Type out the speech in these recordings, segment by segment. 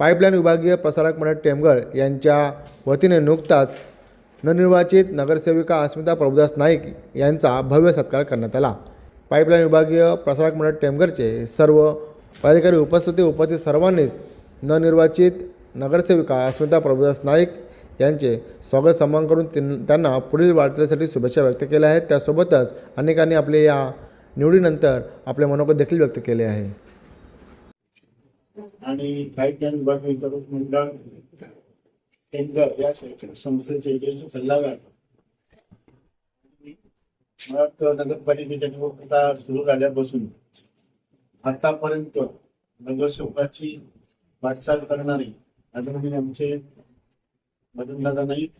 Pipeline विभागीय प्रसारक मंडळ टेमघर यांच्या वतीने नुकताच नवनिर्वाचित नगरसेविका अस्मिता प्रभुदास नाईक यांचा भव्य सत्कार करण्यात आला। पाईपलाईन विभागीय प्रसारक मंडळ टेमघरचे सर्व पदाधिकारी उपस्थित सर्वांनीच नवनिर्वाचित नगरसेविका अस्मिता प्रभुदास नाईक यांचे स्वागत सन्मान करून त्यांना पुढील वाटचालीसाठी शुभेच्छा व्यक्त केल्या आहेत। त्यासोबतच अनेकांनी आपले या निवडीनंतर आपले मनोगत देखील व्यक्त केले आहे। आणि पाईपलाईन विभाग वितरण मंडळ टेमघर या शैक्षणिक संस्थेचे ज्येष्ठ सल्लागार नगरपालिकेच्या निवडणुका सुरू झाल्यापासून आतापर्यंत नगरसेवकाची वाटचाल करणारे आदरणीय आमचे मदनदादा नाईक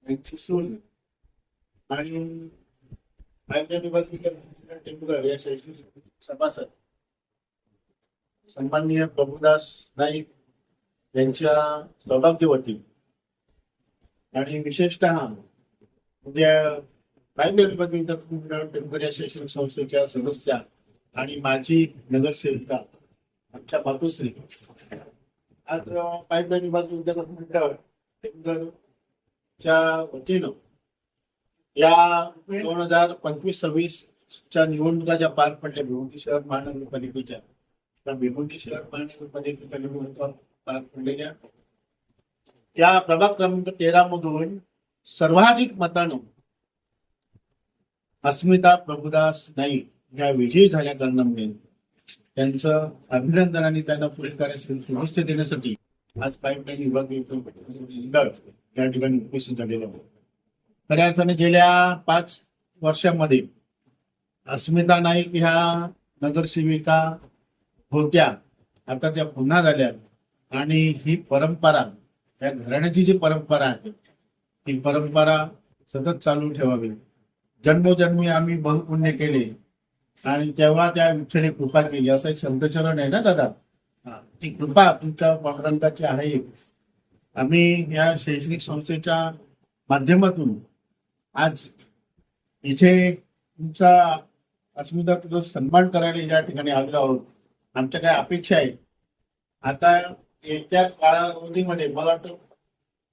यांची सून आणि पाईपलाईन विभाग वितरण टेमघर या शैक्षणिक सभासद सन्माननीय प्रभुदास नाईक यांच्या सौभाग्यवती आणि विशेषतः उद्या पाईपलाईन विभाग वितरण मंडळ टेमघर या शैक्षणिक संस्थेच्या सदस्या आणि माजी नगरसेविका आमच्या मातुश्री आज पाईपलाईन विभाग वितरण मंडळ टेमघरच्या वतीनं या 2025-26च्या निवडणुका ज्या पार पडल्या भिवंडी शहर महानगरपालिकेच्या त्या भिवंडी शहर महानगरपालिकेच्या निवडणुका पार पडलेल्या या प्रभाग क्रमांक 13 मधून सर्वाधिक मतानं अस्मिता प्रभुदास नाईक या विजयी झाल्या कारणामुळे त्यांचं अभिनंदन आणि त्यांना पुढील कार्यासाठी शुभेच्छा देण्यासाठी आज पाईपलाईन विभाग या ठिकाणी उपस्थित झालेला आहे। खऱ्या अर्थाने गेल्या 5 वर्षांमध्ये अस्मिता नाईक ह्या नगरसेविका होत्या, आता त्या पुन्हा झाल्या आणि ही परंपरा या घराण्याची जी परंपरा आहे ती परंपरा सतत चालू ठेवावी। जन्मोजन्मी आम्ही बहुपुण्य केले आणि तेव्हा त्या विठ्ठलाने कृपा केली असं एक संतचरण आहे ना दादा, ती कृपा तुमच्या पांडुरंगाची आहे। आम्ही या शैक्षणिक संस्थेच्या माध्यमातून आज इथे तुमचा अस्मिता तुझा सन्मान करायला या ठिकाणी आलेलो आहोत। आमच्या काय अपेक्षा आहेत, आता येत्या काळावधीमध्ये मला वाटतं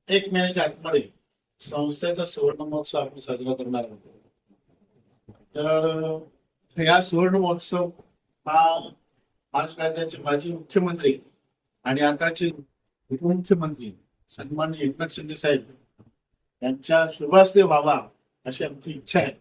1 महिन्याच्या आतमध्ये संस्थेचा सुवर्ण महोत्सव आपण साजरा करणार आहोत। तर या सुवर्ण महोत्सव हा महाराष्ट्र राज्याचे माजी मुख्यमंत्री आणि आताचे उपमुख्यमंत्री सन्माननीय एकनाथ शिंदे साहेब यांच्या शुभ हस्ते व्हावा अशी आमची इच्छा आहे।